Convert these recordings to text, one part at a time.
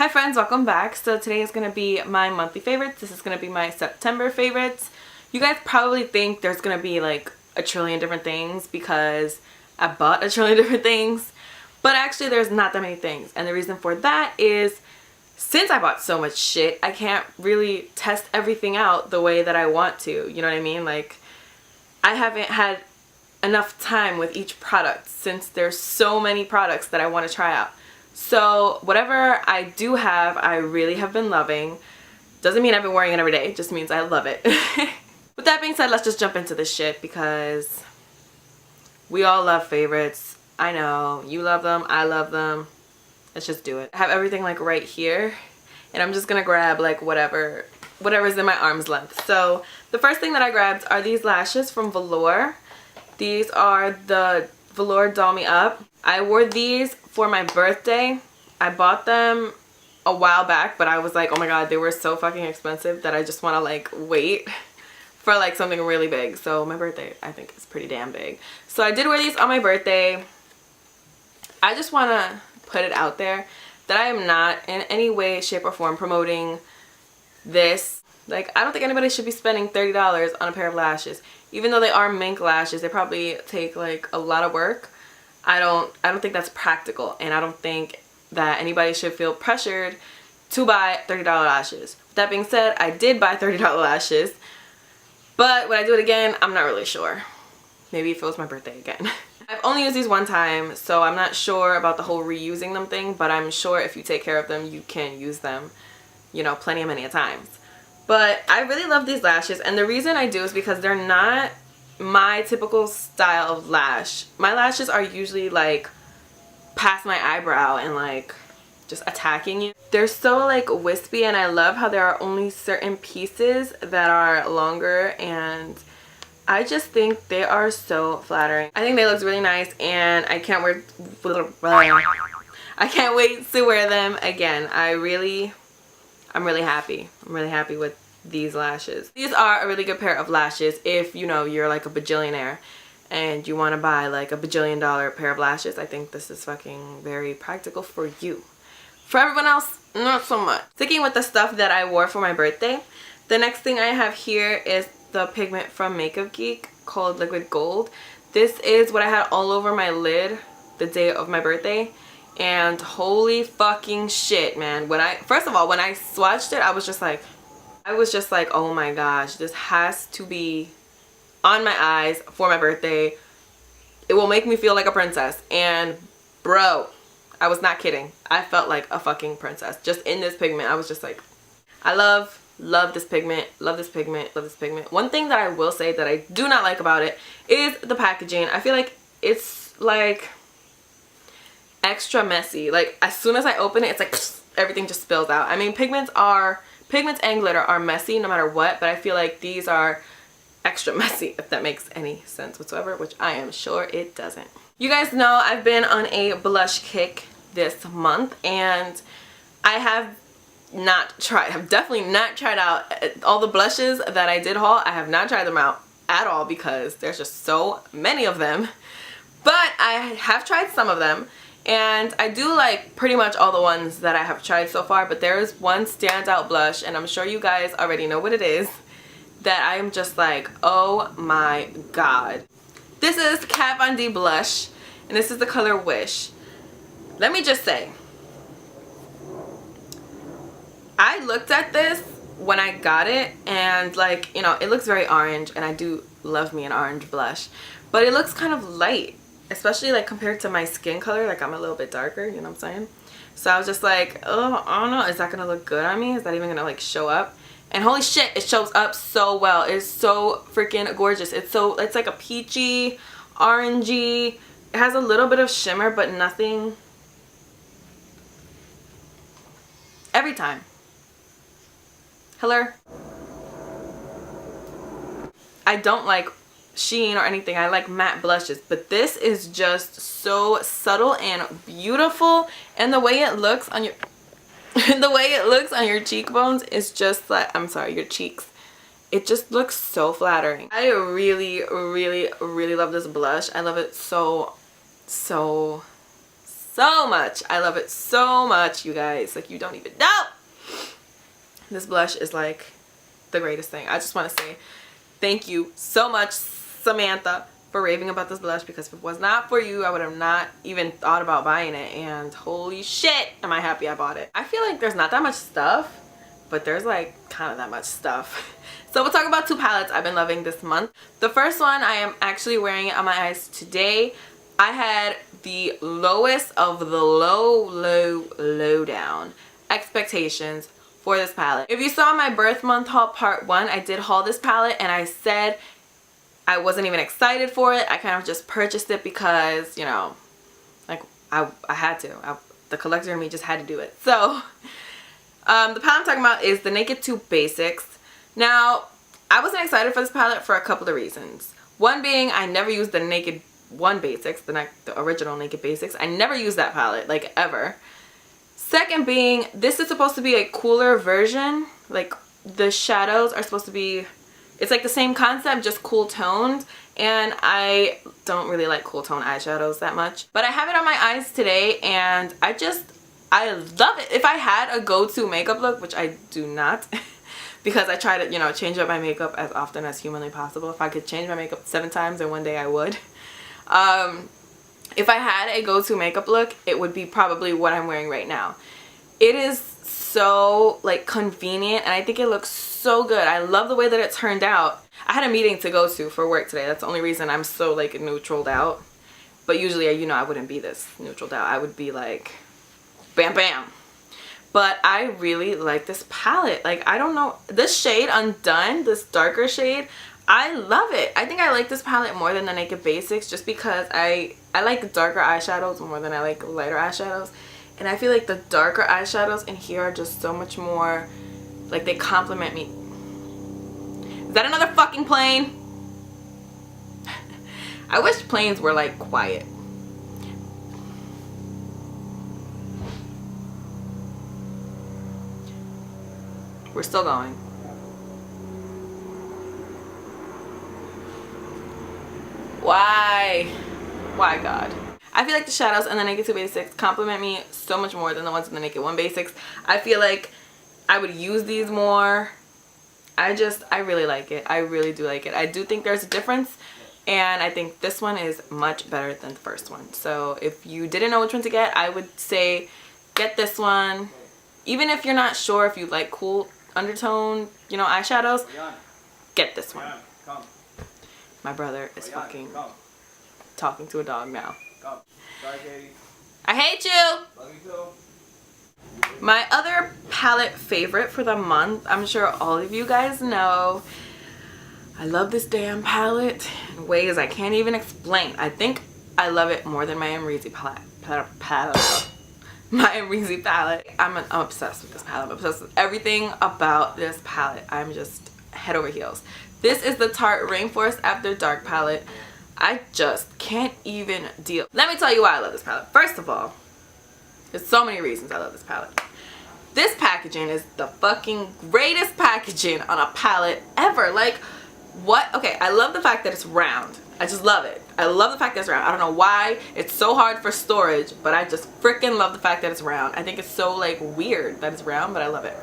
Hi friends, welcome back. So today is going to be my monthly favorites. This is going to be my September favorites. You guys probably think there's going to be like a trillion different things because I bought a trillion different things. But actually there's not that many things. And the reason for that is since I bought so much shit, I can't really test everything out the way that I want to. You know what I mean? Like, I haven't had enough time with each product since there's so many products that I want to try out. So whatever I do have, I really have been loving. Doesn't mean I've been wearing it every day, it just means I love it. With that being said, let's just jump into this shit because we all love favorites. I know, you love them, I love them. Let's just do it. I have everything like right here and I'm just gonna grab like whatever's in my arm's length. So the first thing that I grabbed are these lashes from Velour. These are the Velour Doll Me Up. I wore these for my birthday. I bought them a while back, but I was like, oh my god, they were so fucking expensive that I just want to like wait for like something really big. So my birthday, I think, is pretty damn big. So I did wear these on my birthday. I just want to put it out there that I am not in any way, shape, or form promoting this. Like, I don't think anybody should be spending $30 on a pair of lashes. Even though they are mink lashes, they probably take like a lot of work. I don't think that's practical, and I don't think that anybody should feel pressured to buy $30 lashes. With that being said, I did buy $30 lashes, but would I do it again? I'm not really sure. Maybe if it was my birthday again. I've only used these one time, so I'm not sure about the whole reusing them thing, but I'm sure if you take care of them, you can use them, you know, many a times. But I really love these lashes, and the reason I do is because they're not my typical style of lash. My lashes are usually like past my eyebrow and like just attacking you. They're so like wispy, and I love how there are only certain pieces that are longer, and I just think they are so flattering. I think they look really nice, and I can't wait to wear them again. I'm really happy. I'm really happy with these lashes. These are a really good pair of lashes if, you know, you're like a bajillionaire and you want to buy like a bajillion-dollar pair of lashes. I think this is fucking very practical for you. For everyone else, not so much. Sticking with the stuff that I wore for my birthday, the next thing I have here is the Pigment from Makeup Geek called Liquid Gold. This is what I had all over my lid the day of my birthday. And holy fucking shit, man. First of all, when I swatched it, I was just like, oh my gosh, this has to be on my eyes for my birthday. It will make me feel like a princess. And bro, I was not kidding. I felt like a fucking princess just in this pigment. I was just like, I love this pigment, love this pigment, love this pigment. One thing that I will say that I do not like about it is the packaging. I feel like it's like extra messy. Like, as soon as I open it, it's like everything just spills out. I mean, pigments and glitter are messy no matter what, but I feel like these are extra messy, if that makes any sense whatsoever, which I am sure it doesn't. You guys know I've been on a blush kick this month, and I have definitely not tried out all the blushes that I did haul. I have not tried them out at all because there's just so many of them, but I have tried some of them. And I do like pretty much all the ones that I have tried so far, but there is one standout blush, and I'm sure you guys already know what it is, that I am just like, oh my god. This is Kat Von D blush, and this is the color Wish. Let me just say, I looked at this when I got it, and like, you know, it looks very orange, and I do love me an orange blush, but it looks kind of light. Especially like compared to my skin color, like I'm a little bit darker, you know what I'm saying? So I was just like, oh, I don't know, is that gonna look good on me? Is that even gonna like show up? And holy shit, it shows up so well. It's so freaking gorgeous. It's like a peachy, orangey. It has a little bit of shimmer, but nothing. Every time. Hello? I don't like sheen or anything. I like matte blushes, but this is just so subtle and beautiful, and the way it looks on your cheekbones is just like, I'm sorry, your cheeks. It just looks so flattering. I really love this blush. I love it so so much. I love it so much, you guys. Like, you don't even know. This blush is like the greatest thing. I just want to say thank you so much, Samantha, for raving about this blush, because if it was not for you, I would have not even thought about buying it. And holy shit, am I happy I bought it. I feel like there's not that much stuff, but there's like kind of that much stuff. So we'll talk about two palettes I've been loving this month. The first one, I am actually wearing it on my eyes today. I had the lowest of the low down expectations for this palette. If you saw my birth month haul part 1, I did haul this palette and I said I wasn't even excited for it. I kind of just purchased it because, you know, like I had to. The collector in me just had to do it. So the palette I'm talking about is the Naked 2 Basics. Now, I wasn't excited for this palette for a couple of reasons. One being, I never used the Naked 1 Basics, the original Naked Basics. I never used that palette, like, ever. Second being, this is supposed to be a cooler version. Like, the shadows are supposed to be, it's like the same concept, just cool toned. And I don't really like cool tone eyeshadows that much. But I have it on my eyes today and I love it. If I had a go-to makeup look, which I do not, because I try to, you know, change up my makeup as often as humanly possible. If I could change my makeup 7 times in one day, I would. If I had a go-to makeup look, it would be probably what I'm wearing right now. It is so, like, convenient, and I think it looks so good. I love the way that it turned out. I had a meeting to go to for work today. That's the only reason I'm so, like, neutraled out. But usually, you know, I wouldn't be this neutraled out. I would be like, bam, bam. But I really like this palette. Like, I don't know, this shade Undone, this darker shade, I love it. I think I like this palette more than the Naked Basics just because I like darker eyeshadows more than I like lighter eyeshadows. And I feel like the darker eyeshadows in here are just so much more, like, they complement me. Is that another fucking plane? I wish planes were, like, quiet. We're still going. Why? Why, God? I feel like the shadows in the Naked 2 Basics complement me so much more than the ones in the Naked 1 Basics. I feel like I would use these more. I really like it. I really do like it. I do think there's a difference, and I think this one is much better than the first one. So if you didn't know which one to get, I would say get this one. Even if you're not sure if you like cool undertone, you know, eyeshadows, get this one. My brother is fucking talking to a dog now. Sorry, Katie. I hate you! Love you too. My other palette favorite for the month, I'm sure all of you guys know, I love this damn palette in ways I can't even explain. I think I love it more than my Amrezy palette. My Amrezy palette. I'm obsessed with this palette. I'm obsessed with everything about this palette. I'm just head over heels. This is the Tarte Rainforest After Dark palette. I just can't even deal. Let me tell you why I love this palette. First of all, there's so many reasons I love this palette. This packaging is the fucking greatest packaging on a palette ever. Like, what? Okay, I love the fact that it's round. I just love it. I love the fact that it's round. I don't know why it's so hard for storage, but I just freaking love the fact that it's round. I think it's so, like, weird that it's round, but I love it.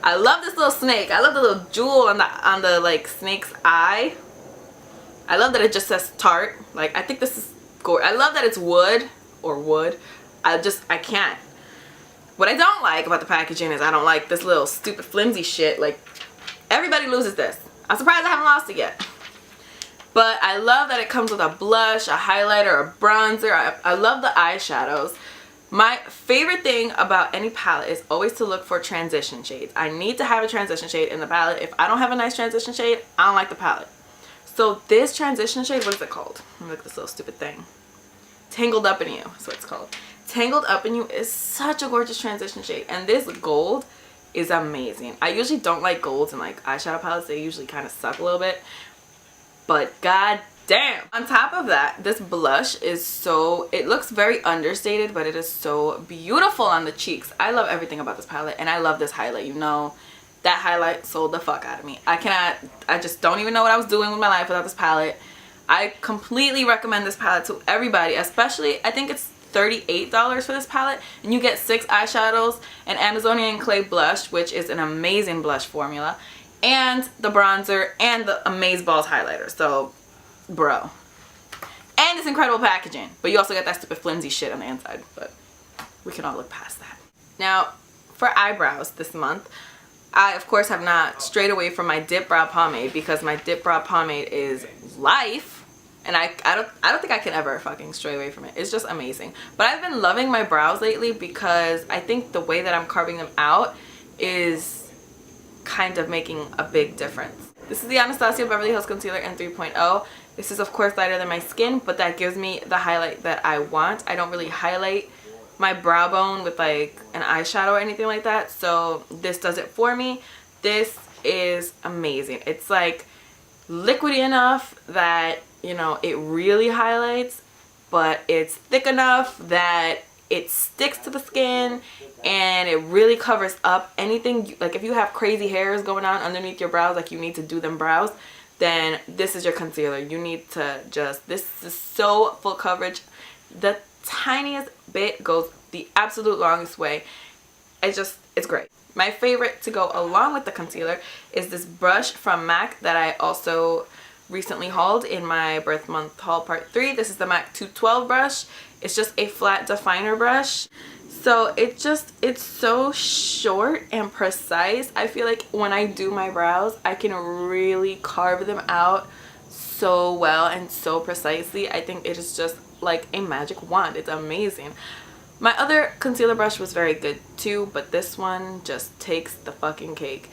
I love this little snake. I love the little jewel on the like snake's eye. I love that it just says Tarte. Like, I think this is gorgeous. I love that it's wood or wood. I can't. What I don't like about the packaging is I don't like this little stupid flimsy shit. Like, everybody loses this. I'm surprised I haven't lost it yet. But I love that it comes with a blush, a highlighter, a bronzer. I love the eyeshadows. My favorite thing about any palette is always to look for transition shades. I need to have a transition shade in the palette. If I don't have a nice transition shade, I don't like the palette. So this transition shade, what is it called? Look at this little stupid thing. Tangled Up in You is what it's called. Tangled Up in You is such a gorgeous transition shade. And this gold is amazing. I usually don't like golds in like eyeshadow palettes. They usually kind of suck a little bit. But god damn. On top of that, this blush is so, it looks very understated, but it is so beautiful on the cheeks. I love everything about this palette, and I love this highlight. You know, that highlight sold the fuck out of me. I just don't even know what I was doing with my life without this palette. I completely recommend this palette to everybody, especially, I think it's $38 for this palette, and you get 6 eyeshadows, an Amazonian clay blush, which is an amazing blush formula, and the bronzer and the Amazeballs highlighter. So bro, and it's incredible packaging, but you also get that stupid flimsy shit on the inside, but we can all look past that. Now for eyebrows this month, I of course have not strayed away from my Dipbrow pomade, because my Dipbrow pomade is life, and I don't think I can ever fucking stray away from it. It's just amazing. But I've been loving my brows lately because I think the way that I'm carving them out is kind of making a big difference. This is the Anastasia Beverly Hills Concealer in 3.0. This is of course lighter than my skin, but that gives me the highlight that I want. I don't really highlight my brow bone with like an eyeshadow or anything like that, so this does it for me. This is amazing. It's like liquidy enough that, you know, it really highlights, but it's thick enough that it sticks to the skin, and it really covers up anything. Like if you have crazy hairs going on underneath your brows, like you need to do them brows, then this is your concealer. You need to just, this is so full coverage. The tiniest bit goes the absolute longest way. It's great. My favorite to go along with the concealer is this brush from MAC that I also recently hauled in my birth month haul part 3. This is the MAC 212 brush. It's just a flat definer brush. So it's so short and precise. I feel like when I do my brows, I can really carve them out so well and so precisely. I think it is just like a magic wand. It's amazing. My other concealer brush was very good too, but this one just takes the fucking cake.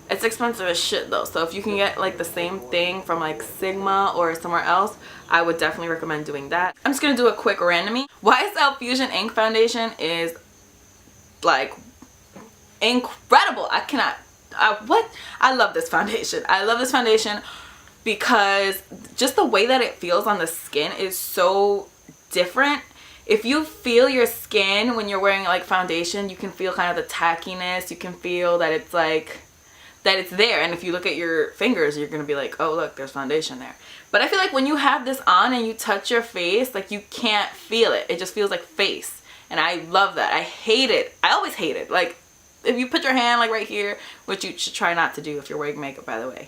It's expensive as shit though, so if you can get like the same thing from like Sigma or somewhere else, I would definitely recommend doing that. I'm just gonna do a quick randomie. YSL Fusion Ink Foundation is like incredible. I love this foundation. I love this foundation because just the way that it feels on the skin is so different. If you feel your skin when you're wearing like foundation, you can feel kind of the tackiness. You can feel that it's like, that it's there, and if you look at your fingers, you're gonna be like, oh look, there's foundation there. But I feel like when you have this on and you touch your face, like you can't feel it. It just feels like face, and I love that. I hate it. I always hate it. Like if you put your hand like right here, which you should try not to do if you're wearing makeup, by the way,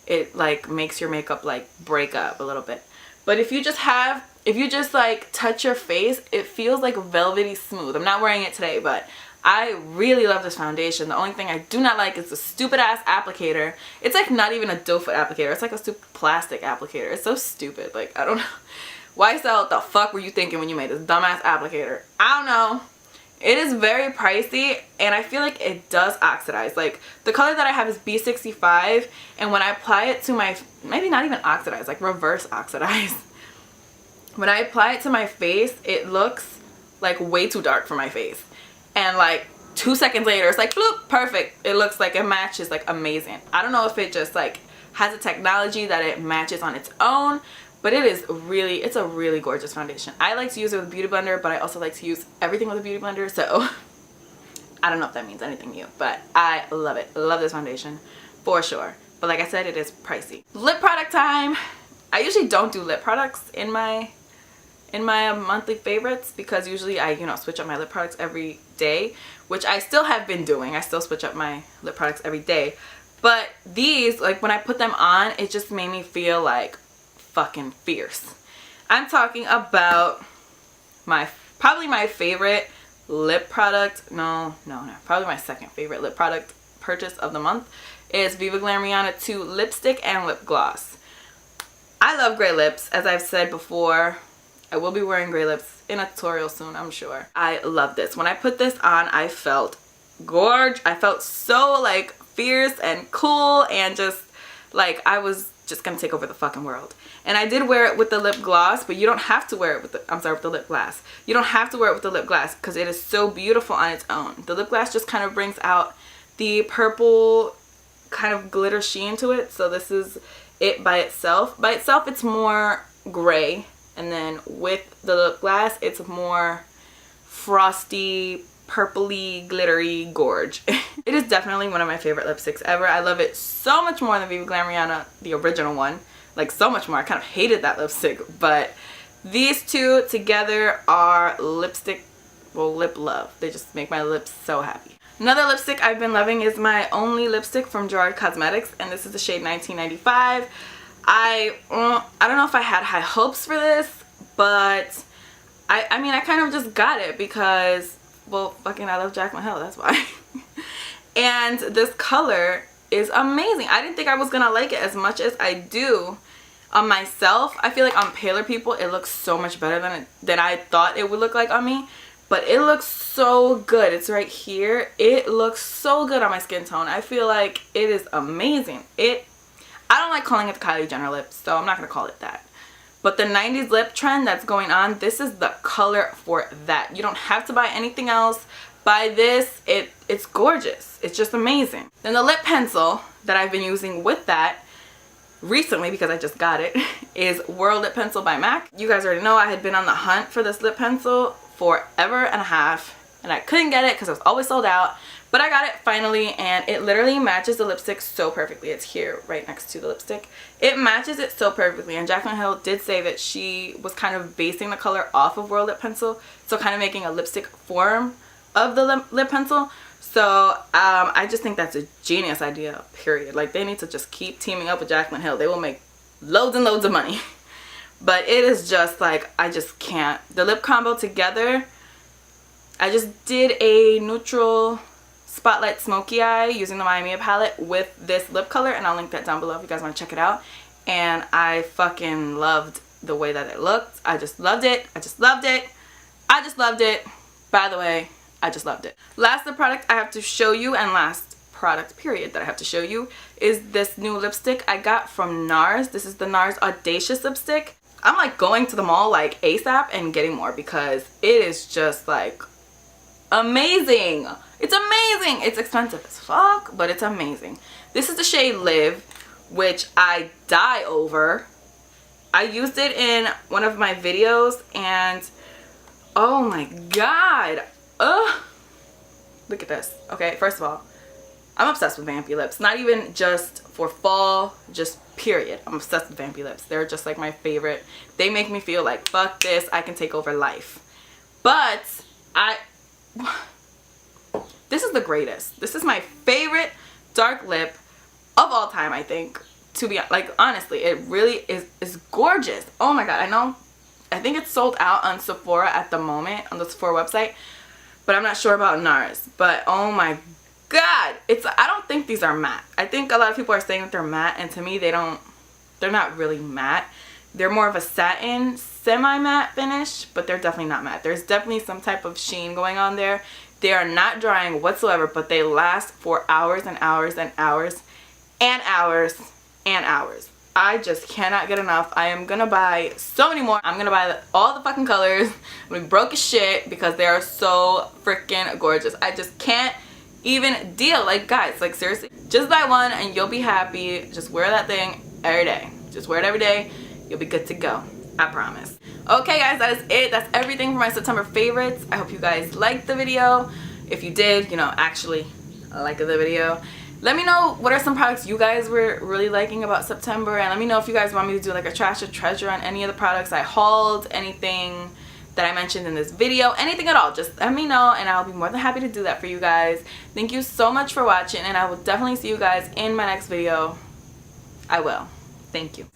it like makes your makeup like break up a little bit. But if you just like touch your face, it feels like velvety smooth. I'm not wearing it today, but I really love this foundation. The only thing I do not like is the stupid ass applicator. It's like not even a doe foot applicator. It's like a stupid plastic applicator. It's so stupid. Like, I don't know. YSL, what the fuck were you thinking when you made this dumbass applicator? I don't know. It is very pricey, and I feel like it does oxidize. Like the color that I have is B65, and when I apply it to my, maybe not even oxidize, like reverse oxidize. When I apply it to my face, it looks like way too dark for my face. And like 2 seconds later, it's like bloop, perfect. It looks like it matches like amazing. I don't know if it just like has a technology that it matches on its own, but it's a really gorgeous foundation. I like to use it with a beauty blender, but I also like to use everything with a beauty blender, so I don't know if that means anything to you, but I love it. I love this foundation for sure. But like I said, it is pricey. Lip product time. I usually don't do lip products in my monthly favorites because usually I, you know, switch up my lip products every day, which I still have been doing. I still switch up my lip products every day. But these, like when I put them on, it just made me feel like fucking fierce. I'm talking about probably my favorite lip product. No, probably my second favorite lip product purchase of the month is Viva Glam Rihanna 2 lipstick and lip gloss. I love gray lips, as I've said before. I will be wearing gray lips in a tutorial soon, I'm sure. I love this. When I put this on, I felt gorgeous. I felt so like fierce and cool, and just like I was just gonna take over the fucking world. And I did wear it with the lip gloss, but you don't have to wear it with the, with the lip glass. You don't have to wear it with the lip glass because it is so beautiful on its own. The lip glass just kind of brings out the purple kind of glitter sheen to it. So this is it by itself. By itself, it's more gray. And then with the lip glass, it's more frosty, purpley, glittery gorge. It is definitely one of my favorite lipsticks ever. I love it so much more than Viva Glam Rihanna, the original one. Like so much more. I kind of hated that lipstick, but These two together are lipstick, well, lip love. They just make my lips so happy. Another lipstick I've been loving is my only lipstick from Gerard Cosmetics, and this is the shade 1995. I don't know if I had high hopes for this, but I mean, I kind of just got it because, well, fucking I love Jaclyn Hill, that's why. And this color is amazing. I didn't think I was gonna like it as much as I do on myself. I feel like on paler people it looks so much better than I thought it would look like on me, but it looks so good. It's right here. It looks so good on my skin tone. I feel like it is amazing. I don't like calling it the Kylie Jenner lip, so I'm not gonna call it that. But the 90s lip trend that's going on, this is the color for that. You don't have to buy anything else. Buy this. It's gorgeous. It's just amazing. Then the lip pencil that I've been using with that recently, because I just got it, is Whirl Lip Pencil by MAC. You guys already know I had been on the hunt for this lip pencil forever and a half, and I couldn't get it because it was always sold out. But I got it finally, and it literally matches the lipstick so perfectly. It's here right next to the lipstick. It matches it so perfectly, and Jaclyn Hill did say that she was kind of basing the color off of Whirl Lip Pencil, so kind of making a lipstick form of the lip pencil. So I just think that's a genius idea, period. Like, they need to just keep teaming up with Jaclyn Hill. They will make loads and loads of money. But it is just like, I just can't. The lip combo together, I just did a neutral Spotlight Smoky Eye using the Miami palette with this lip color, and I'll link that down below if you guys want to check it out. And I fucking loved the way that it looked. I just loved it. I just loved it. I just loved it. By the way, I just loved it. Last product I have to show you, and last product period that I have to show you, is this new lipstick I got from Nars. This is the Nars Audacious lipstick. I'm like going to the mall like ASAP and getting more because it is just like amazing. It's amazing. It's expensive as fuck, but it's amazing. This is the shade Live, which I die over. I used it in one of my videos, and oh my god. Look at this. Okay, first of all, I'm obsessed with vampy lips. Not even just for fall, just period. I'm obsessed with vampy lips. They're just like my favorite. They make me feel like, fuck this, I can take over life. But this is the greatest. This is my favorite dark lip of all time, I think. To be like, honestly, it really is gorgeous. Oh my god, I think it's sold out on Sephora at the moment, on the Sephora website, but I'm not sure about Nars. But oh my god, I don't think these are matte. I think a lot of people are saying that they're matte, and to me they're not really matte. They're more of a satin semi-matte finish, but they're definitely not matte. There's definitely some type of sheen going on there. They are not drying whatsoever, but they last for hours and hours and hours and hours and hours. I just cannot get enough. I am gonna buy so many more. I'm gonna buy all the fucking colors. I'm gonna be broke as shit because they are so freaking gorgeous. I just can't even deal. Like, guys, like, seriously, just buy one and you'll be happy. Just wear that thing every day. Just wear it every day. You'll be good to go. I promise. Okay, guys, that is it. That's everything for my September favorites. I hope you guys liked the video. If you did, you know, actually like the video, let me know what are some products you guys were really liking about September, and let me know if you guys want me to do like a trash or treasure on any of the products I hauled, anything that I mentioned in this video, anything at all. Just let me know and I'll be more than happy to do that for you guys. Thank you so much for watching, and I will definitely see you guys in my next video. I will. Thank you.